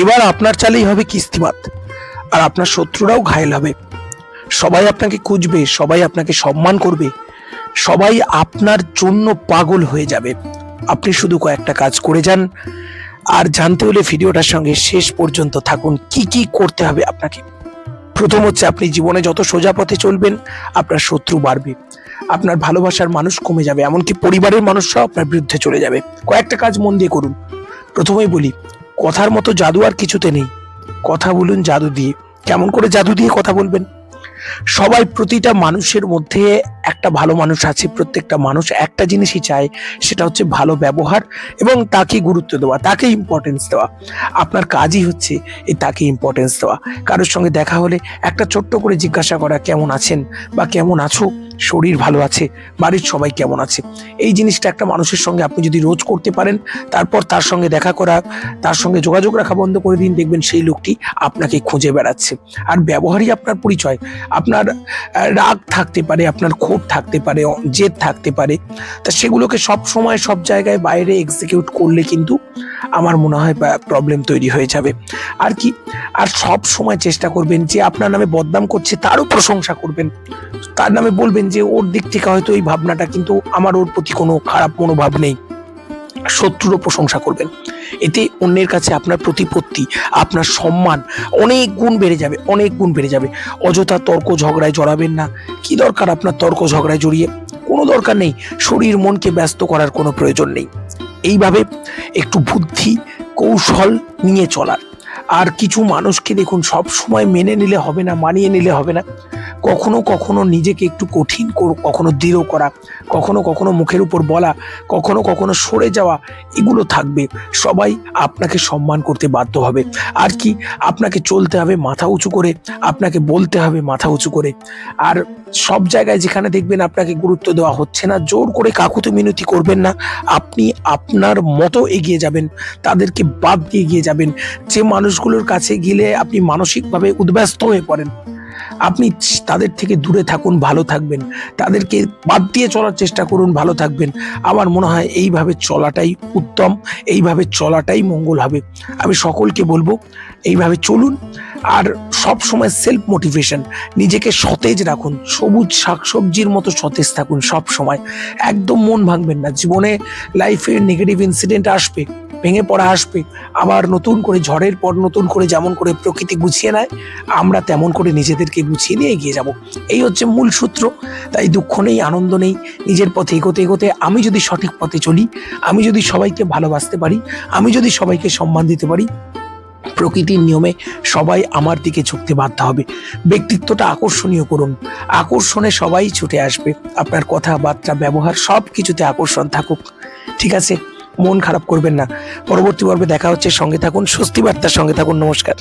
এবার আপনার চালেই হবে কিস্তিমাত, আর আপনার শত্রুরাও ঘায়েল হবে। সবাই আপনাকে খুঁজবে, সবাই আপনাকে সম্মান করবে, সবাই আপনার জন্য পাগল হয়ে যাবে। আপনি শুধু কয়েকটা কাজ করে যান, আর জানতে হলে ভিডিওটার সঙ্গে শেষ পর্যন্ত থাকুন। কি কি করতে হবে আপনাকে। প্রথম হচ্ছে, আপনি জীবনে যত সোজা পথে চলবেন আপনার শত্রু বাড়বে, আপনার ভালোবাসার মানুষ কমে যাবে, এমনকি পরিবারের মানুষরাও আপনার বিরুদ্ধে চলে যাবে। কয়েকটা কাজ মন দিয়ে করুন। প্রথমেই বলি, কথার মতো জাদু আর কিছুতে নেই। কথা বলুন জাদু দিয়ে। কেমন করে জাদু দিয়ে কথা বলবেন? সবাই, প্রতিটা মানুষের মধ্যে একটা ভালো মানুষ আছে। প্রত্যেকটা মানুষ একটা জিনিসই চায়, সেটা হচ্ছে ভালো ব্যবহার এবং তাকে গুরুত্ব দেওয়া, তাকে ইম্পর্টেন্স দেওয়া। আপনার কাজই হচ্ছে এই তাকে ইম্পর্টেন্স দেওয়া। কারোর সঙ্গে দেখা হলে একটা ছোট্ট করে জিজ্ঞাসা করা, কেমন আছেন বা কেমন আছো, শরীর ভালো আছে, বাড়ির সবাই কেমন আছে। এই জিনিসটা একটা মানুষের সঙ্গে আপনি যদি রোজ করতে পারেন, তারপর তার সঙ্গে দেখা করা, তার সঙ্গে যোগাযোগ রাখা বন্ধ করে দিন, দেখবেন সেই লোকটি আপনাকে খুঁজে বেড়াচ্ছে। আর ব্যবহারই আপনার পরিচয়। আপনার রাগ থাকতে পারে, আপনার ক্ষোভ থাকতে পারে, জেদ থাকতে পারে, তা সেগুলোকে সব সময় সব জায়গায় বাইরে এক্সিকিউট করলে কিন্তু আমার মনে হয় প্রবলেম তৈরি হয়ে যাবে। আর কি, আর সব সময় চেষ্টা করবেন যে আপনার নামে বদনাম করছে তারও প্রশংসা করবেন। তার নামে বলবেন যে ওর দিক থেকে হয়তো এই ভাবনাটা, কিন্তু আমার ওর প্রতি কোনো খারাপ মনোভাব নেই। শত্রুরও প্রশংসা করবেন। এতে অন্যের কাছে আপনার প্রতিপত্তি, আপনার সম্মান অনেক গুণ বেড়ে যাবে, অনেক গুণ বেড়ে যাবে। অযথা তর্ক ঝগড়ায় জড়াবেন না। কি দরকার আপনার তর্ক ঝগড়ায় জড়িয়ে? কোনো দরকার নেই। শরীর মনকে ব্যস্ত করার কোনো প্রয়োজন নেই। এইভাবে একটু বুদ্ধি কৌশল নিয়ে চলার। আর কিছু মানুষকে দেখুন, সব সময় মেনে নিলে হবে না, মানিয়ে নিলে হবে না। কখনো কখনো নিজেকে একটু কঠিন, কখনো দৃঢ় করা, কখনো কখনো মুখের উপর বলা, কখনো কখনো সরে যাওয়া, এগুলো থাকবে। সবাই আপনাকে সম্মান করতে বাধ্য হবে। আর কি, আপনাকে চলতে হবে মাথা উঁচু করে, আপনাকে বলতে হবে মাথা উঁচু করে। আর সব জায়গায় যেখানে দেখবেন আপনাকে গুরুত্ব দেওয়া হচ্ছে না, জোর করে কাকুতি মিনতি করবেন না। আপনি আপনার মতো এগিয়ে যাবেন, তাদেরকে বাদ দিয়ে এগিয়ে যাবেন। যে মানুষগুলোর কাছে গেলে আপনি মানসিকভাবে উদ্ব্যস্ত হয়ে পড়েন, আপনি তাদের থেকে দূরে থাকুন, ভালো থাকবেন। তাদেরকে বাদ দিয়ে চলার চেষ্টা করুন, ভালো থাকবেন। আমার মনে হয় এইভাবে চলাটাই উত্তম, এইভাবে চলাটাই মঙ্গল হবে। আমি সকলকে বলবো এইভাবে চলুন। আর সব সময় সেলফ মোটিভেশন, নিজেকে সতেজ রাখুন, সবুজ শাকসবজির মতো সতেজ থাকুন সব সময়। একদম মন ভাঙবেন না। জীবনে লাইফে নেগেটিভ ইনসিডেন্ট আসবে, ভেঙে পড়া আসবে, আবার নতুন করে ঝড়ের পর নতুন করে যেমন করে প্রকৃতি গুছিয়ে নেয়, আমরা তেমন করে নিজেদেরকে গুছিয়ে নিয়ে এগিয়ে যাব। এই হচ্ছে মূল সূত্র। তাই দুঃখ নেই, আনন্দ নেই, নিজের পথে এগোতে এগোতে আমি যদি সঠিক পথে চলি, আমি যদি সবাইকে ভালোবাসতে পারি, আমি যদি সবাইকে সম্মান দিতে পারি, প্রকৃতির নিয়মে সবাই আমার দিকে ঝুঁকতে বাধ্য হবে। ব্যক্তিত্বটা আকর্ষণীয় করুন, আকর্ষণে সবাই ছুটে আসবে। আপনার কথাবার্তা, ব্যবহার সব কিছুতে আকর্ষণ থাকুক। ঠিক আছে, মন খারাপ করবেন না। পরবর্তী পর্বে দেখা হচ্ছে। সঙ্গে থাকুন, স্বস্তি বার্তার সঙ্গে থাকুন। নমস্কার।